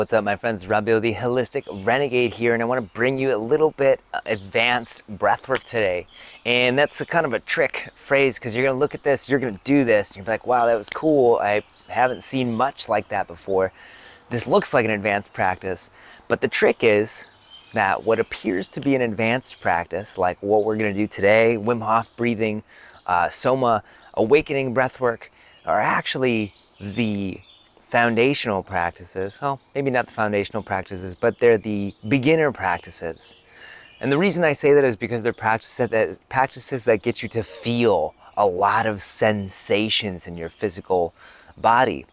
What's up, my friends? Rabio, the Holistic Renegade here, and I want to bring you a little bit advanced breathwork today. And that's a kind of a trick phrase because you're going to look at this, you're going to do this, and you're like, wow, that was cool. I haven't seen much like that before. This looks like an advanced practice, but the trick is that what appears to be an advanced practice, like what we're going to do today, Wim Hof breathing, Soma, awakening breathwork, are actually the foundational practices. Well, maybe not the foundational practices, but they're the beginner practices. And the reason I say that is because they're practices that get you to feel a lot of sensations in your physical body.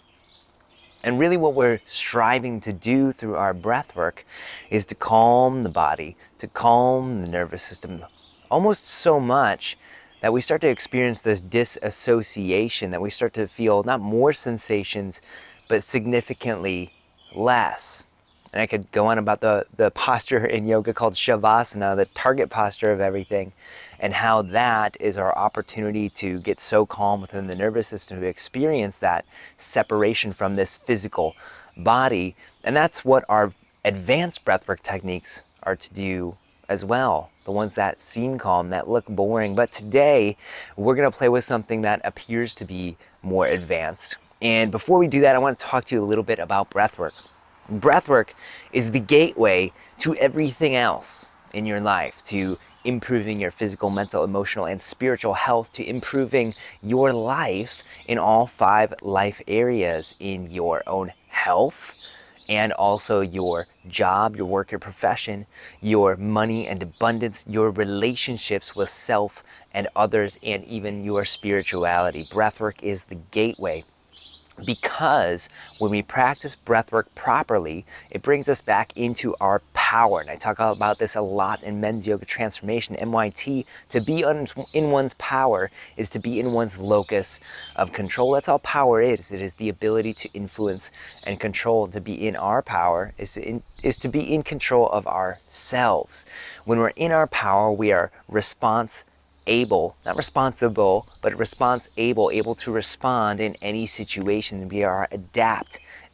And really what we're striving to do through our breath work is to calm the body, to calm the nervous system, almost so much that we start to experience this disassociation, that we start to feel not more sensations, but significantly less. And I could go on about the posture in yoga called Shavasana, the target posture of everything, and how that is our opportunity to get so calm within the nervous system to experience that separation from this physical body. And that's what our advanced breathwork techniques are to do as well. The ones that seem calm, that look boring. But today, we're going to play with something that appears to be more advanced. And before we do that, I want to talk to you a little bit about breathwork. Breathwork is the gateway to everything else in your life, to improving your physical, mental, emotional, and spiritual health, to improving your life in all 5 life areas, in your own health, and also your job, your work, your profession, your money and abundance, your relationships with self and others, and even your spirituality. Breathwork is the gateway. Because when we practice breathwork properly, it brings us back into our power. And I talk about this a lot in Men's Yoga Transformation, MYT. To be in one's power is to be in one's locus of control. That's all power is. It is the ability to influence and control. To be in our power is to be in control of ourselves. When we're in our power, we are able, not responsible, but able to respond in any situation. We are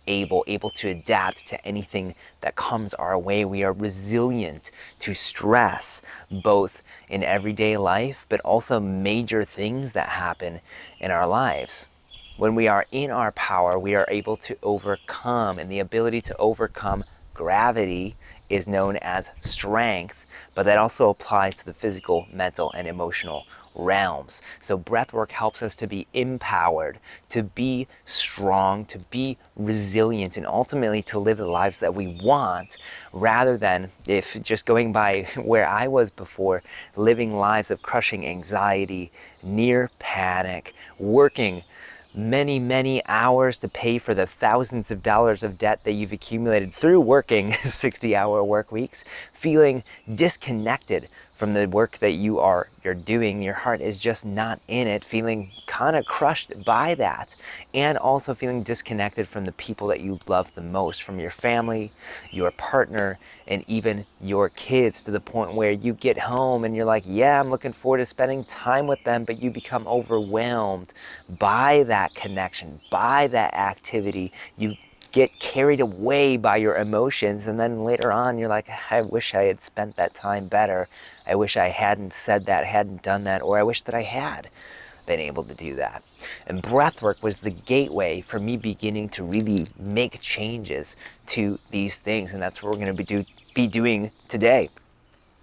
able to adapt to anything that comes our way. We are resilient to stress, both in everyday life, but also major things that happen in our lives. When we are in our power, we are able to overcome, and the ability to overcome gravity is known as strength, but that also applies to the physical, mental, and emotional realms. So breathwork helps us to be empowered, to be strong, to be resilient, and ultimately to live the lives that we want, rather than, if just going by where I was before, living lives of crushing anxiety, near panic, working many hours to pay for the thousands of dollars of debt that you've accumulated through working 60-hour work weeks, feeling disconnected from the work that you're doing. Your heart is just not in it, feeling kind of crushed by that, and also feeling disconnected from the people that you love the most, from your family, your partner, and even your kids, to the point where you get home and you're like, yeah, I'm looking forward to spending time with them, but you become overwhelmed by that connection, by that activity. You get carried away by your emotions, and then later on you're like, I wish I had spent that time better. I wish I hadn't said that, hadn't done that, or I wish that I had been able to do that. And breathwork was the gateway for me beginning to really make changes to these things, and that's what we're going to be doing today.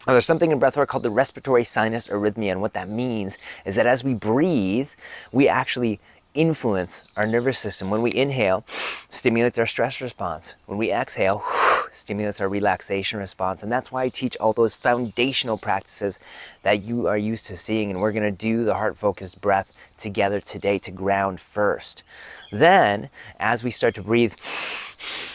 Now, there's something in breathwork called the respiratory sinus arrhythmia, and what that means is that as we breathe, we actually influence our nervous system. When we inhale, stimulates our stress response. When we exhale, stimulates our relaxation response. And that's why I teach all those foundational practices that you are used to seeing. And we're going to do the heart-focused breath together today to ground first. Then, as we start to breathe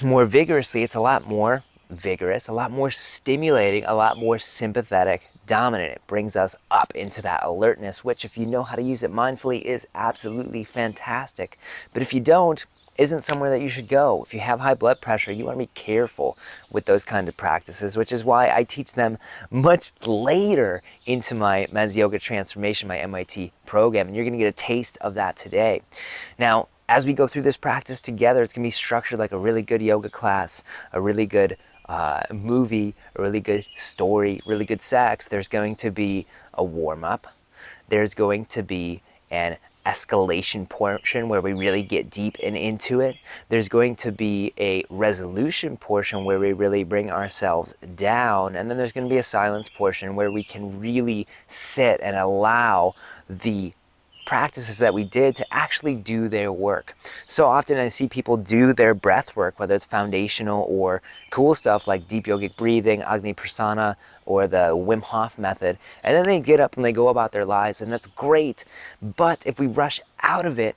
more vigorously, it's a lot more vigorous, a lot more stimulating, a lot more sympathetic dominant. It brings us up into that alertness, which, if you know how to use it mindfully, is absolutely fantastic. But if you don't, isn't somewhere that you should go. If you have high blood pressure, you want to be careful with those kind of practices, which is why I teach them much later into my Men's Yoga Transformation, my MIT program, and you're going to get a taste of that today. Now, as we go through this practice together, it's going to be structured like a really good yoga class, a really good movie, a really good story, really good sex. There's going to be a warm-up. There's going to be an escalation portion where we really get deep and into it. There's going to be a resolution portion where we really bring ourselves down. And then there's going to be a silence portion where we can really sit and allow the practices that we did to actually do their work. So often I see people do their breath work, whether it's foundational or cool stuff like deep yogic breathing, Agni Prasana, or the Wim Hof method, and then they get up and they go about their lives, and that's great. But if we rush out of it,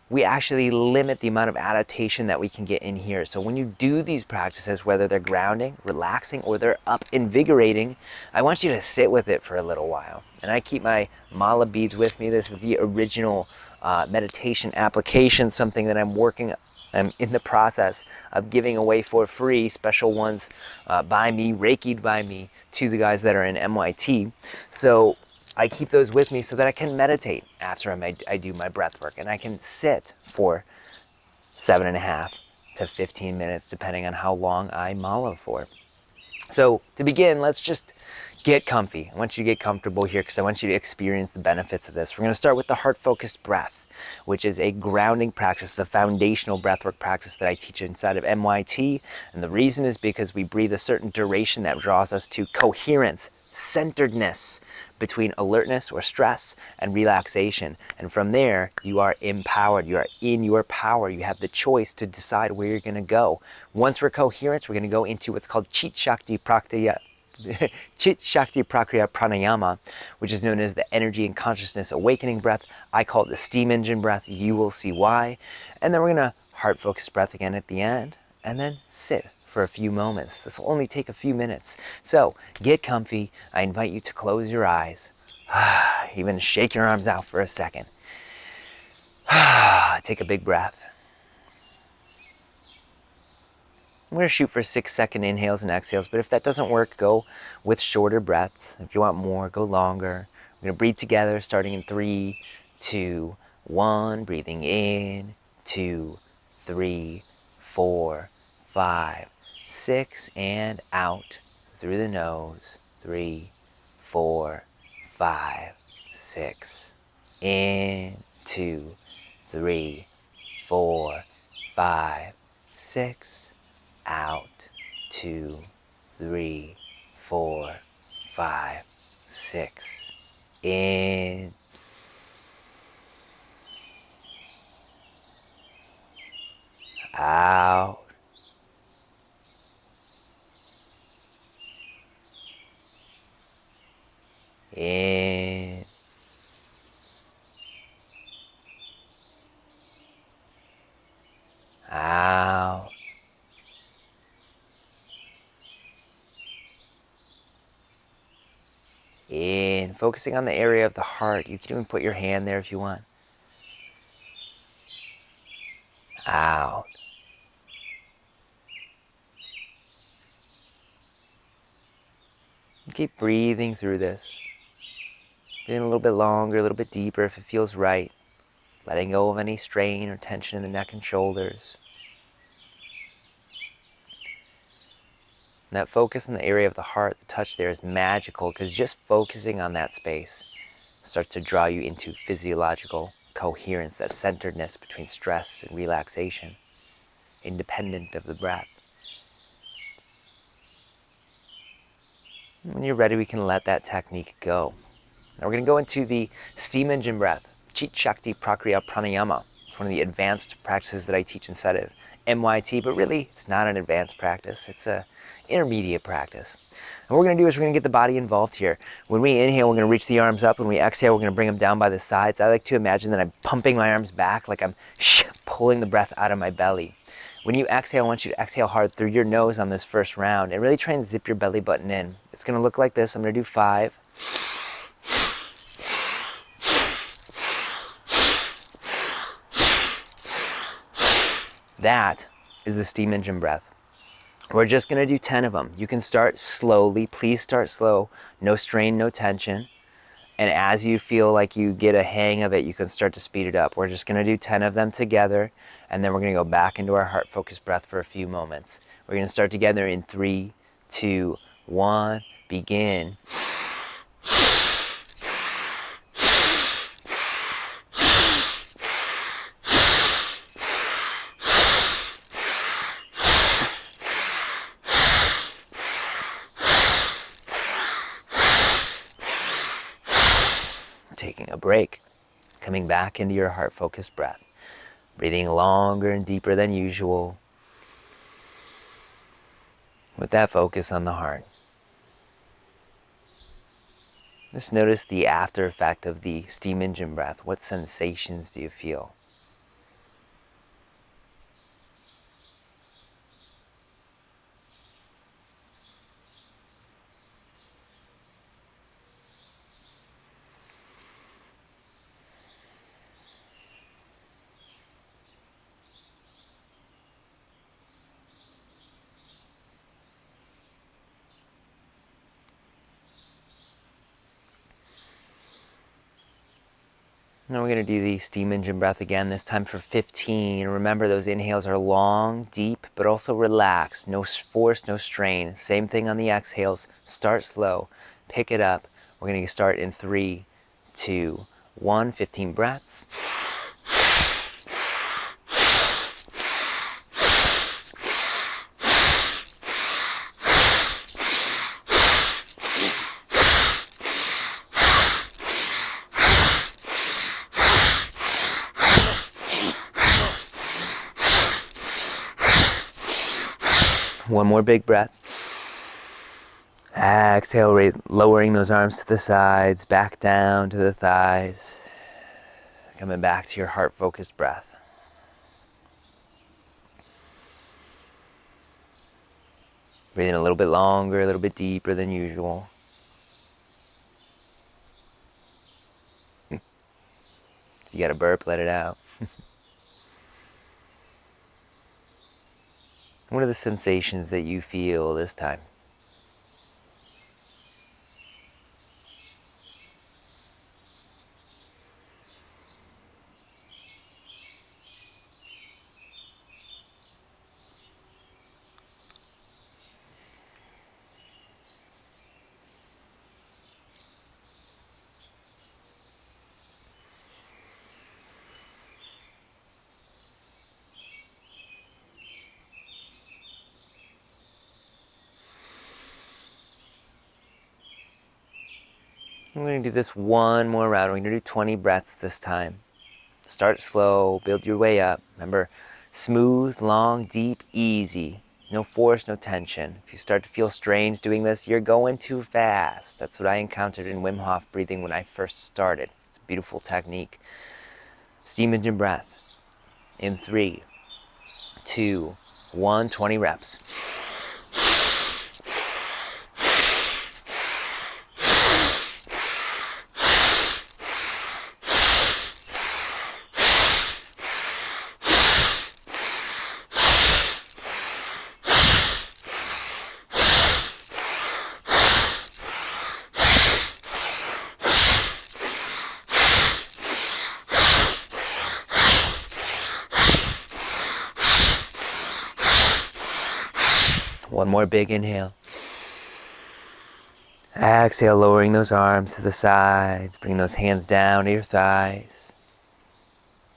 we actually limit the amount of adaptation that we can get in here. So when you do these practices, whether they're grounding, relaxing, or they're up invigorating, I want you to sit with it for a little while. And I keep my mala beads with me. This is the original meditation application, something that I'm in the process of giving away for free, special ones by me, Reiki'd by me, to the guys that are in MIT. So I keep those with me so that I can meditate after I do my breath work, and I can sit for 7.5 to 15 minutes, depending on how long I mala for. So to begin, let's just get comfy. I want you to get comfortable here because I want you to experience the benefits of this. We're going to start with the heart-focused breath, which is a grounding practice, the foundational breathwork practice that I teach inside of MIT. And the reason is because we breathe a certain duration that draws us to coherence, centeredness between alertness or stress and relaxation. And from there, you are empowered. You are in your power. You have the choice to decide where you're going to go. Once we're coherent, we're going to go into what's called Chit Shakti Prakriya Pranayama, which is known as the energy and consciousness awakening breath. I call it the steam engine breath. You will see why. And then we're going to heart focus breath again at the end, and then sit for a few moments. This will only take a few minutes. So get comfy. I invite you to close your eyes. Even shake your arms out for a second. Take a big breath. I'm going to shoot for 6-second inhales and exhales, but if that doesn't work, go with shorter breaths. If you want more, go longer. We're going to breathe together, starting in 3, 2, 1. Breathing in, 2, 3, 4, 5, 6, and out through the nose. 3, 4, 5, 6. In, 2, 3, 4, 5, 6. Out, 2, 3, 4, 5, 6. In. Out. In. Out. In, focusing on the area of the heart. You can even put your hand there if you want. Out. Keep breathing through this. Breathing a little bit longer, a little bit deeper if it feels right. Letting go of any strain or tension in the neck and shoulders. And that focus in the area of the heart, the touch there is magical because just focusing on that space starts to draw you into physiological coherence, that centeredness between stress and relaxation, independent of the breath. When you're ready, we can let that technique go. Now we're going to go into the steam engine breath, Chit Shakti Prakriya Pranayama. It's one of the advanced practices that I teach inside of MIT, but really it's not an advanced practice. It's an intermediate practice. And what we're going to do is we're going to get the body involved here. When we inhale, we're going to reach the arms up. When we exhale, we're going to bring them down by the sides. I like to imagine that I'm pumping my arms back like I'm pulling the breath out of my belly. When you exhale, I want you to exhale hard through your nose on this first round and really try and zip your belly button in. It's going to look like this. I'm going to do 5. That is the steam engine breath. We're just going to do 10 of them. You can start slowly. Please start slow. No strain, no tension. And as you feel like you get a hang of it, you can start to speed it up. We're just going to do 10 of them together, and then we're going to go back into our heart focused breath for a few moments. We're going to start together in 3, 2, 1, begin. Taking a break, coming back into your heart focused breath, breathing longer and deeper than usual with that focus on the heart. Just notice the after effect of the steam engine breath. What sensations do you feel? Now we're going to do the steam engine breath again, this time for 15. Remember, those inhales are long, deep, but also relaxed. No force, no strain. Same thing on the exhales. Start slow, pick it up. We're going to start in 3, 2, 1. 15 breaths. One more big breath. Exhale, lowering those arms to the sides, back down to the thighs. Coming back to your heart-focused breath. Breathing a little bit longer, a little bit deeper than usual. If you got a burp, let it out. What are the sensations that you feel this time? I'm going to do this one more round. We're going to do 20 breaths this time. Start slow, build your way up. Remember, smooth, long, deep, easy. No force, no tension. If you start to feel strange doing this, you're going too fast. That's what I encountered in Wim Hof breathing when I first started. It's a beautiful technique. Steam engine breath. In 3, 2, 1, 20 reps. One more big inhale. Exhale, lowering those arms to the sides. Bring those hands down to your thighs.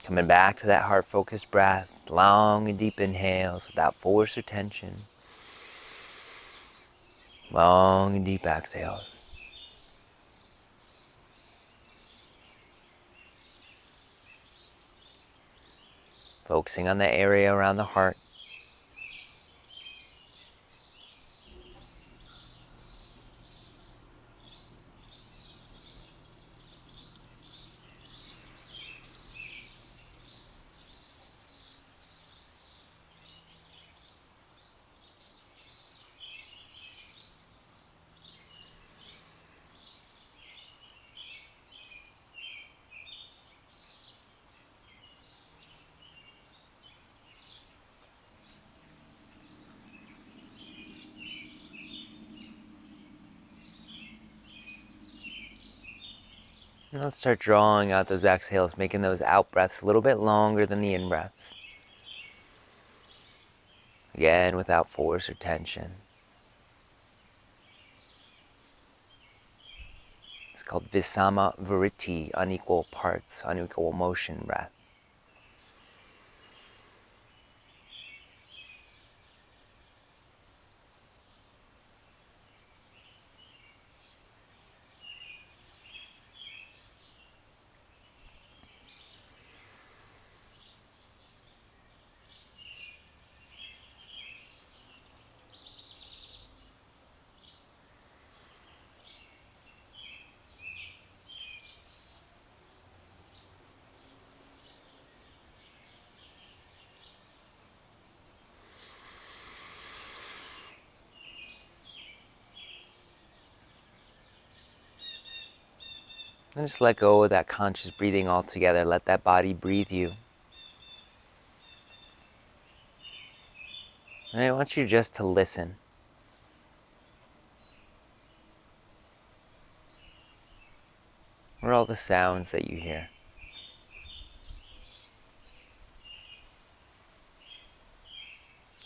Coming back to that heart-focused breath. Long and deep inhales without force or tension. Long and deep exhales. Focusing on the area around the heart. And let's start drawing out those exhales, making those out breaths a little bit longer than the in breaths. Again, without force or tension. It's called Visama Vritti, unequal parts, unequal motion breath. And just let go of that conscious breathing altogether. Let that body breathe you. And I want you just to listen. What are all the sounds that you hear?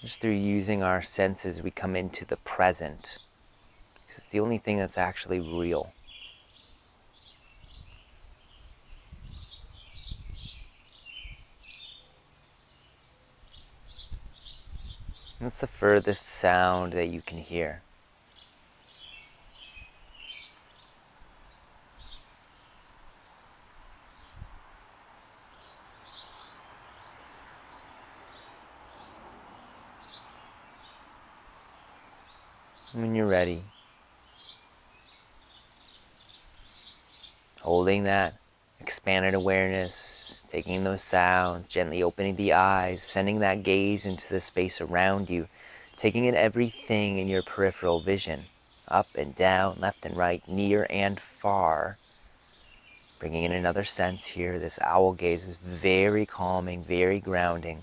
Just through using our senses, we come into the present. Because it's the only thing that's actually real. What's the furthest sound that you can hear? When you're ready, holding that expanded awareness, taking those sounds, gently opening the eyes, sending that gaze into the space around you, taking in everything in your peripheral vision, up and down, left and right, near and far. Bringing in another sense here. This owl gaze is very calming, very grounding.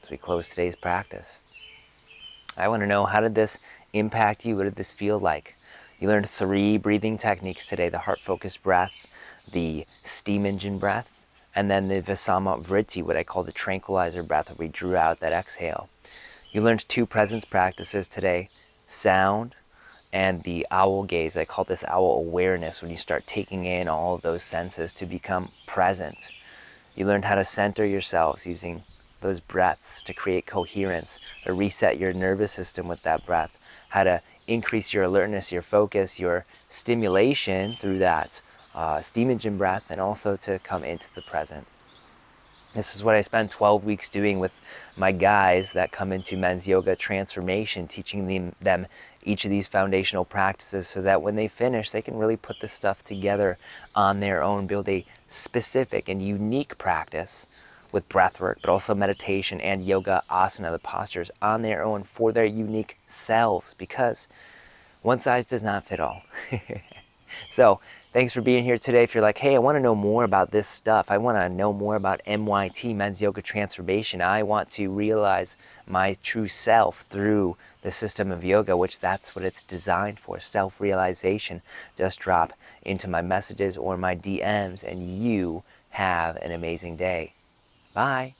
As we close today's practice, I want to know, how did this impact you? What did this feel like? You learned 3 breathing techniques today: the heart-focused breath, the steam engine breath, and then the Visama Vritti, what I call the tranquilizer breath, where we drew out that exhale. You learned 2 presence practices today: sound and the owl gaze. I call this owl awareness, when you start taking in all of those senses to become present. You learned how to center yourselves using those breaths to create coherence, to reset your nervous system with that breath, how to increase your alertness, your focus, your stimulation through that steam engine breath, and also to come into the present. This is what I spent 12 weeks doing with my guys that come into men's yoga transformation, teaching them each of these foundational practices so that when they finish, they can really put this stuff together on their own, build a specific and unique practice with breathwork, but also meditation and yoga asana, the postures, on their own for their unique selves, because one size does not fit all. So thanks for being here today. If you're like, hey, I want to know more about this stuff, I want to know more about MYT, Men's Yoga Transformation, I want to realize my true self through the system of yoga, which that's what it's designed for, self-realization, just drop into my messages or my DMs and you have an amazing day. Bye.